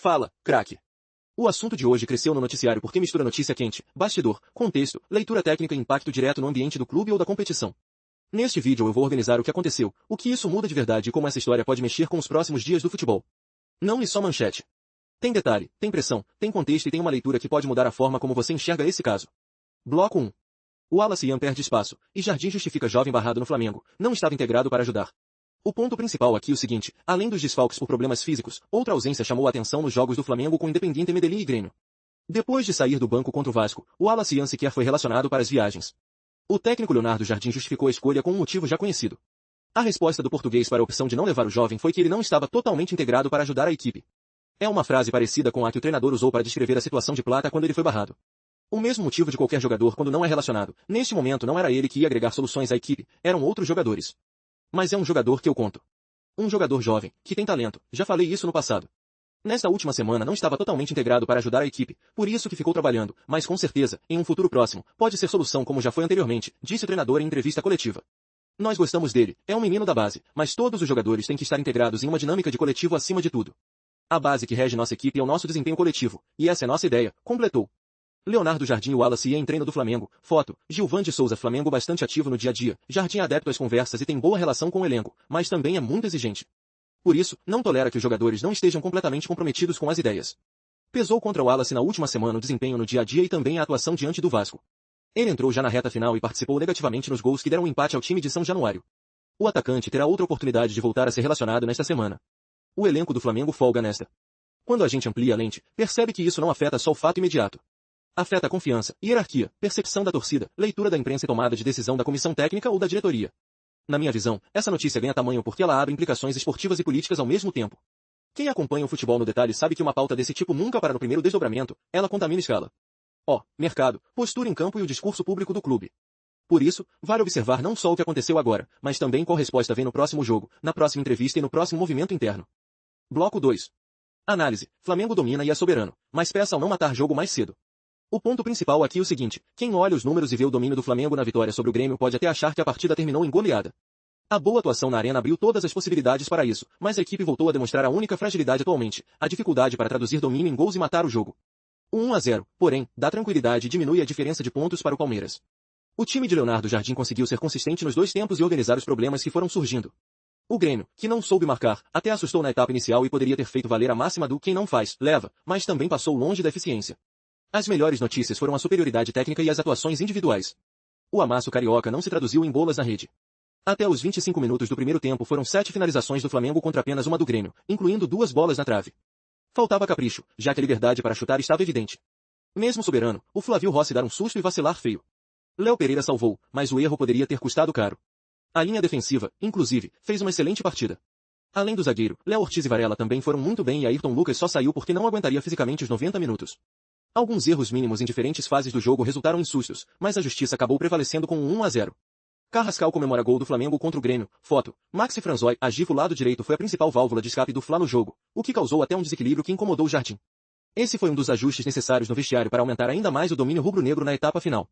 Fala, craque. O assunto de hoje cresceu no noticiário porque mistura notícia quente, bastidor, contexto, leitura técnica e impacto direto no ambiente do clube ou da competição. Neste vídeo eu vou organizar o que aconteceu, o que isso muda de verdade e como essa história pode mexer com os próximos dias do futebol. Não li só manchete. Tem detalhe, tem pressão, tem contexto e tem uma leitura que pode mudar a forma como você enxerga esse caso. Bloco 1. O Wallace Ian perde espaço, e Jardim justifica jovem barrado no Flamengo, não estava integrado para ajudar. O ponto principal aqui é o seguinte, além dos desfalques por problemas físicos, outra ausência chamou a atenção nos jogos do Flamengo com Independiente Medellín e Grêmio. Depois de sair do banco contra o Vasco, o Wallace Ian sequer foi relacionado para as viagens. O técnico Leonardo Jardim justificou a escolha com um motivo já conhecido. A resposta do português para a opção de não levar o jovem foi que ele não estava totalmente integrado para ajudar a equipe. É uma frase parecida com a que o treinador usou para descrever a situação de Plata quando ele foi barrado. O mesmo motivo de qualquer jogador quando não é relacionado. Neste momento não era ele que ia agregar soluções à equipe, eram outros jogadores. Mas é um jogador que eu conto. Um jogador jovem, que tem talento, já falei isso no passado. Nesta última semana não estava totalmente integrado para ajudar a equipe, por isso que ficou trabalhando, mas com certeza, em um futuro próximo, pode ser solução como já foi anteriormente, disse o treinador em entrevista coletiva. Nós gostamos dele, é um menino da base, mas todos os jogadores têm que estar integrados em uma dinâmica de coletivo acima de tudo. A base que rege nossa equipe é o nosso desempenho coletivo, e essa é nossa ideia, completou. Leonardo Jardim e Wallace Ian em treino do Flamengo, foto, Gilvan de Souza Flamengo bastante ativo no dia a dia, Jardim é adepto às conversas e tem boa relação com o elenco, mas também é muito exigente. Por isso, não tolera que os jogadores não estejam completamente comprometidos com as ideias. Pesou contra o Wallace na última semana o desempenho no dia a dia e também a atuação diante do Vasco. Ele entrou já na reta final e participou negativamente nos gols que deram um empate ao time de São Januário. O atacante terá outra oportunidade de voltar a ser relacionado nesta semana. O elenco do Flamengo folga nesta. Quando a gente amplia a lente, percebe que isso não afeta só o fato imediato. Afeta a confiança, hierarquia, percepção da torcida, leitura da imprensa e tomada de decisão da comissão técnica ou da diretoria. Na minha visão, essa notícia ganha tamanho porque ela abre implicações esportivas e políticas ao mesmo tempo. Quem acompanha o futebol no detalhe sabe que uma pauta desse tipo nunca para no primeiro desdobramento, ela contamina escala. Mercado, postura em campo e o discurso público do clube. Por isso, vale observar não só o que aconteceu agora, mas também qual resposta vem no próximo jogo, na próxima entrevista e no próximo movimento interno. Bloco 2. Análise. Flamengo domina e é soberano, mas peça ao não matar jogo mais cedo. O ponto principal aqui é o seguinte, quem olha os números e vê o domínio do Flamengo na vitória sobre o Grêmio pode até achar que a partida terminou em goleada. A boa atuação na arena abriu todas as possibilidades para isso, mas a equipe voltou a demonstrar a única fragilidade atualmente, a dificuldade para traduzir domínio em gols e matar o jogo. O 1-0, porém, dá tranquilidade e diminui a diferença de pontos para o Palmeiras. O time de Leonardo Jardim conseguiu ser consistente nos dois tempos e organizar os problemas que foram surgindo. O Grêmio, que não soube marcar, até assustou na etapa inicial e poderia ter feito valer a máxima do quem não faz, leva, mas também passou longe da eficiência. As melhores notícias foram a superioridade técnica e as atuações individuais. O amasso carioca não se traduziu em bolas na rede. Até os 25 minutos do primeiro tempo foram 7 finalizações do Flamengo contra apenas uma do Grêmio, incluindo 2 bolas na trave. Faltava capricho, já que a liberdade para chutar estava evidente. Mesmo soberano, o Flávio Rossi dar um susto e vacilar feio. Léo Pereira salvou, mas o erro poderia ter custado caro. A linha defensiva, inclusive, fez uma excelente partida. Além do zagueiro, Léo Ortiz e Varela também foram muito bem e Ayrton Lucas só saiu porque não aguentaria fisicamente os 90 minutos. Alguns erros mínimos em diferentes fases do jogo resultaram em sustos, mas a justiça acabou prevalecendo com um 1-0. Carrascal comemora gol do Flamengo contra o Grêmio, foto, Maxi Franzói, Agif o lado direito foi a principal válvula de escape do Fla no jogo, o que causou até um desequilíbrio que incomodou o Jardim. Esse foi um dos ajustes necessários no vestiário para aumentar ainda mais o domínio rubro-negro na etapa final.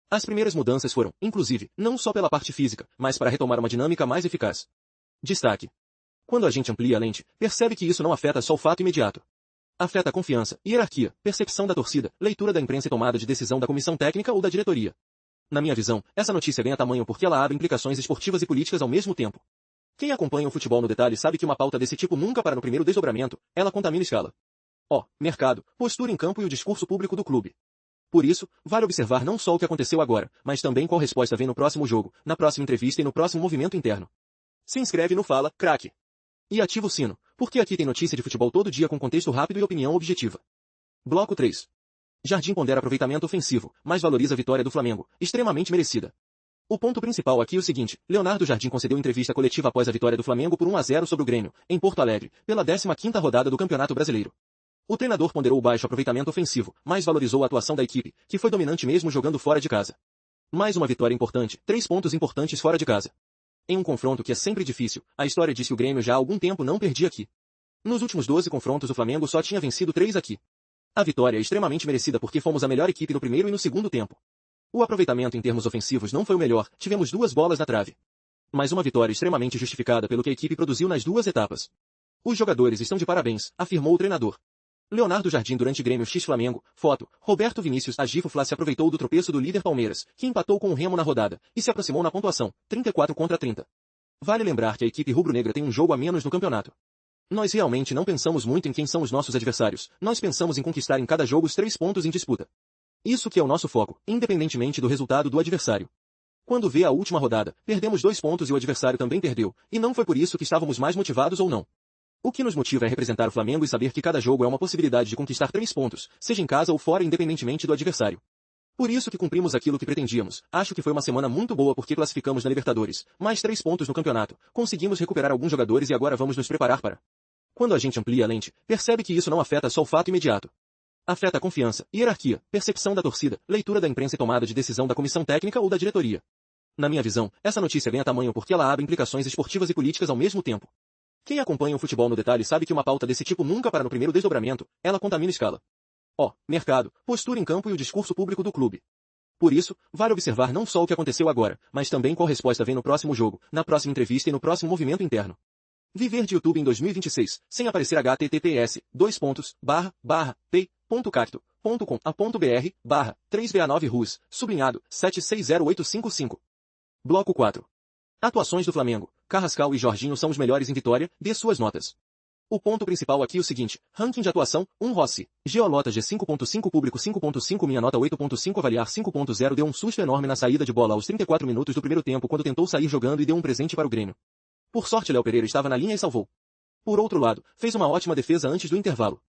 As primeiras mudanças foram, inclusive, não só pela parte física, mas para retomar uma dinâmica mais eficaz. Destaque. Quando a gente amplia a lente, percebe que isso não afeta só o fato imediato. Afeta a confiança, hierarquia, percepção da torcida, leitura da imprensa e tomada de decisão da comissão técnica ou da diretoria. Na minha visão, essa notícia ganha tamanho porque ela abre implicações esportivas e políticas ao mesmo tempo. Quem acompanha o futebol no detalhe sabe que uma pauta desse tipo nunca para no primeiro desdobramento, ela contamina escala. Mercado, postura em campo e o discurso público do clube. Por isso, vale observar não só o que aconteceu agora, mas também qual resposta vem no próximo jogo, na próxima entrevista e no próximo movimento interno. Se inscreve no Fala, craque. E ativa o sino, porque aqui tem notícia de futebol todo dia com contexto rápido e opinião objetiva. Bloco 3. Jardim pondera aproveitamento ofensivo, mas valoriza a vitória do Flamengo, extremamente merecida. O ponto principal aqui é o seguinte, Leonardo Jardim concedeu entrevista coletiva após a vitória do Flamengo por 1-0 sobre o Grêmio, em Porto Alegre, pela 15ª rodada do Campeonato Brasileiro. O treinador ponderou o baixo aproveitamento ofensivo, mas valorizou a atuação da equipe, que foi dominante mesmo jogando fora de casa. Mais uma vitória importante, 3 pontos importantes fora de casa. Em um confronto que é sempre difícil, a história diz que o Grêmio já há algum tempo não perdia aqui. Nos últimos 12 confrontos o Flamengo só tinha vencido 3 aqui. A vitória é extremamente merecida porque fomos a melhor equipe no primeiro e no segundo tempo. O aproveitamento em termos ofensivos não foi o melhor, tivemos 2 bolas na trave. Mas uma vitória extremamente justificada pelo que a equipe produziu nas 2 etapas. Os jogadores estão de parabéns, afirmou o treinador. Leonardo Jardim durante Grêmio x Flamengo, foto, Roberto Vinícius, a Gifo se aproveitou do tropeço do líder Palmeiras, que empatou com o Remo na rodada, e se aproximou na pontuação, 34-30. Vale lembrar que a equipe rubro-negra tem um jogo a menos no campeonato. Nós realmente não pensamos muito em quem são os nossos adversários, nós pensamos em conquistar em cada jogo os 3 pontos em disputa. Isso que é o nosso foco, independentemente do resultado do adversário. Quando vê a última rodada, perdemos 2 pontos e o adversário também perdeu, e não foi por isso que estávamos mais motivados ou não. O que nos motiva é representar o Flamengo e saber que cada jogo é uma possibilidade de conquistar 3 pontos, seja em casa ou fora independentemente do adversário. Por isso que cumprimos aquilo que pretendíamos. Acho que foi uma semana muito boa porque classificamos na Libertadores, mais 3 pontos no campeonato, conseguimos recuperar alguns jogadores e agora vamos nos preparar para... Quando a gente amplia a lente, percebe que isso não afeta só o fato imediato. Afeta a confiança, hierarquia, percepção da torcida, leitura da imprensa e tomada de decisão da comissão técnica ou da diretoria. Na minha visão, essa notícia ganha tamanho porque ela abre implicações esportivas e políticas ao mesmo tempo. Quem acompanha o futebol no detalhe sabe que uma pauta desse tipo nunca para no primeiro desdobramento, ela contamina escala. Mercado, postura em campo e o discurso público do clube. Por isso, vale observar não só o que aconteceu agora, mas também qual resposta vem no próximo jogo, na próxima entrevista e no próximo movimento interno. Viver de YouTube em 2026, sem aparecer https://p.cacto.com.br/3va9rus, sublinhado, 760855. Bloco 4. Atuações do Flamengo. Carrascal e Jorginho são os melhores em Vitória, dê suas notas. O ponto principal aqui é o seguinte, ranking de atuação, 1 Rossi, Geolota G 5.5 público 5.5 minha nota 8.5 avaliar 5.0 deu um susto enorme na saída de bola aos 34 minutos do primeiro tempo quando tentou sair jogando e deu um presente para o Grêmio. Por sorte Léo Pereira estava na linha e salvou. Por outro lado, fez uma ótima defesa antes do intervalo.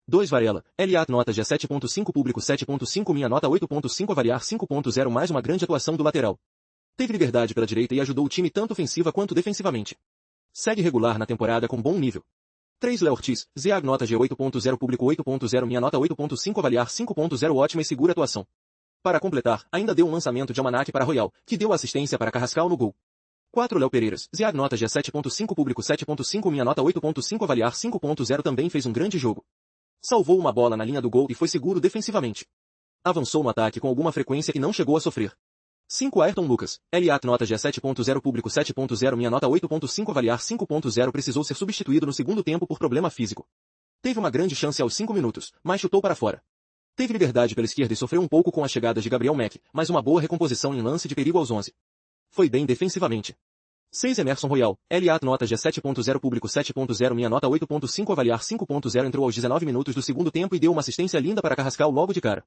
2 Varela, LA nota G 7.5 público 7.5 minha nota 8.5 avaliar 5.0 mais uma grande atuação do lateral. Teve liberdade pela direita e ajudou o time tanto ofensiva quanto defensivamente. Segue regular na temporada com bom nível. 3 Léo Ortiz, ZA nota G 8.0 público 8.0 minha nota 8.5 avaliar 5.0 ótima e segura atuação. Para completar, ainda deu um lançamento de Almanac para Royal, que deu assistência para Carrascal no gol. 4 Léo Pereiras, ZA nota G 7.5 público 7.5 minha nota 8.5 avaliar 5.0 também fez um grande jogo. Salvou uma bola na linha do gol e foi seguro defensivamente. Avançou no ataque com alguma frequência e não chegou a sofrer. 5 Ayrton Lucas, LA nota G 7.0 público 7.0 minha nota 8.5 avaliar 5.0 precisou ser substituído no segundo tempo por problema físico. Teve uma grande chance aos 5 minutos, mas chutou para fora. Teve liberdade pela esquerda e sofreu um pouco com a chegada de Gabriel Mack, mas uma boa recomposição em lance de perigo aos 11. Foi bem defensivamente. 6 Emerson Royal, LA nota G 7.0 público 7.0 minha nota 8.5 avaliar 5.0 entrou aos 19 minutos do segundo tempo e deu uma assistência linda para Carrascal logo de cara.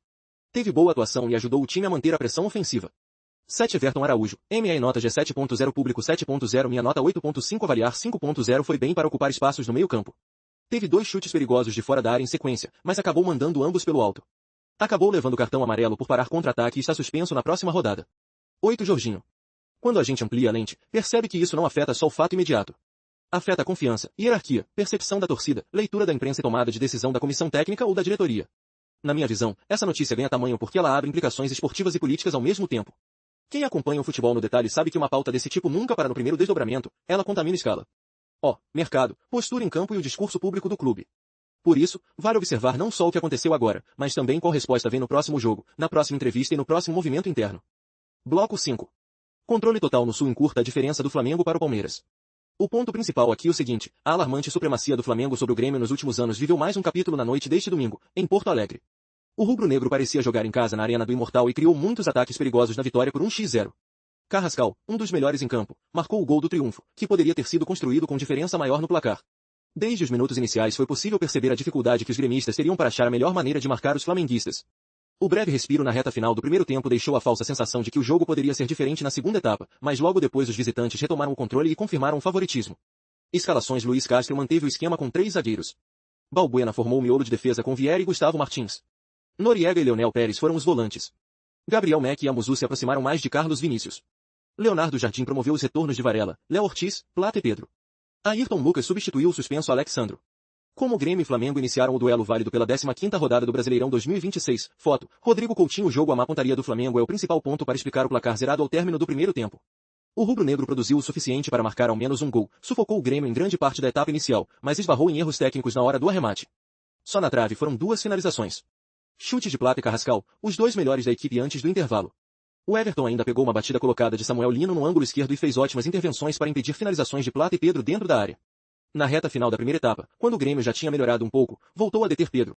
Teve boa atuação e ajudou o time a manter a pressão ofensiva. 7 Everton Araújo, MA nota G 7.0 público 7.0 minha nota 8.5 avaliar 5.0 foi bem para ocupar espaços no meio campo. Teve 2 chutes perigosos de fora da área em sequência, mas acabou mandando ambos pelo alto. Acabou levando cartão amarelo por parar contra-ataque e está suspenso na próxima rodada. 8 Jorginho. Quando a gente amplia a lente, percebe que isso não afeta só o fato imediato. Afeta a confiança, hierarquia, percepção da torcida, leitura da imprensa e tomada de decisão da comissão técnica ou da diretoria. Na minha visão, essa notícia ganha tamanho porque ela abre implicações esportivas e políticas ao mesmo tempo. Quem acompanha o futebol no detalhe sabe que uma pauta desse tipo nunca para no primeiro desdobramento, ela contamina escala. Mercado, postura em campo e o discurso público do clube. Por isso, vale observar não só o que aconteceu agora, mas também qual resposta vem no próximo jogo, na próxima entrevista e no próximo movimento interno. Bloco 5. Controle total no Sul encurta a diferença do Flamengo para o Palmeiras. O ponto principal aqui é o seguinte, a alarmante supremacia do Flamengo sobre o Grêmio nos últimos anos viveu mais um capítulo na noite deste domingo, em Porto Alegre. O rubro-negro parecia jogar em casa na Arena do Imortal e criou muitos ataques perigosos na vitória por 1-0. Carrascal, um dos melhores em campo, marcou o gol do triunfo, que poderia ter sido construído com diferença maior no placar. Desde os minutos iniciais foi possível perceber a dificuldade que os gremistas teriam para achar a melhor maneira de marcar os flamenguistas. O breve respiro na reta final do primeiro tempo deixou a falsa sensação de que o jogo poderia ser diferente na segunda etapa, mas logo depois os visitantes retomaram o controle e confirmaram o favoritismo. Escalações: Luiz Castro manteve o esquema com 3 zagueiros. Balbuena formou o miolo de defesa com Vieira e Gustavo Martins. Noriega e Leonel Pérez foram os volantes. Gabriel Mack e Amuzu se aproximaram mais de Carlos Vinícius. Leonardo Jardim promoveu os retornos de Varela, Léo Ortiz, Plata e Pedro. Ayrton Lucas substituiu o suspenso Alexandro. Como Grêmio e Flamengo iniciaram o duelo válido pela 15ª rodada do Brasileirão 2026, foto, Rodrigo Coutinho. O jogo à má pontaria do Flamengo é o principal ponto para explicar o placar zerado ao término do primeiro tempo. O rubro-negro produziu o suficiente para marcar ao menos um gol, sufocou o Grêmio em grande parte da etapa inicial, mas esbarrou em erros técnicos na hora do arremate. Só na trave foram 2 finalizações. Chutes de Plata e Carrascal, os 2 melhores da equipe antes do intervalo. O Everton ainda pegou uma batida colocada de Samuel Lino no ângulo esquerdo e fez ótimas intervenções para impedir finalizações de Plata e Pedro dentro da área. Na reta final da primeira etapa, quando o Grêmio já tinha melhorado um pouco, voltou a deter Pedro,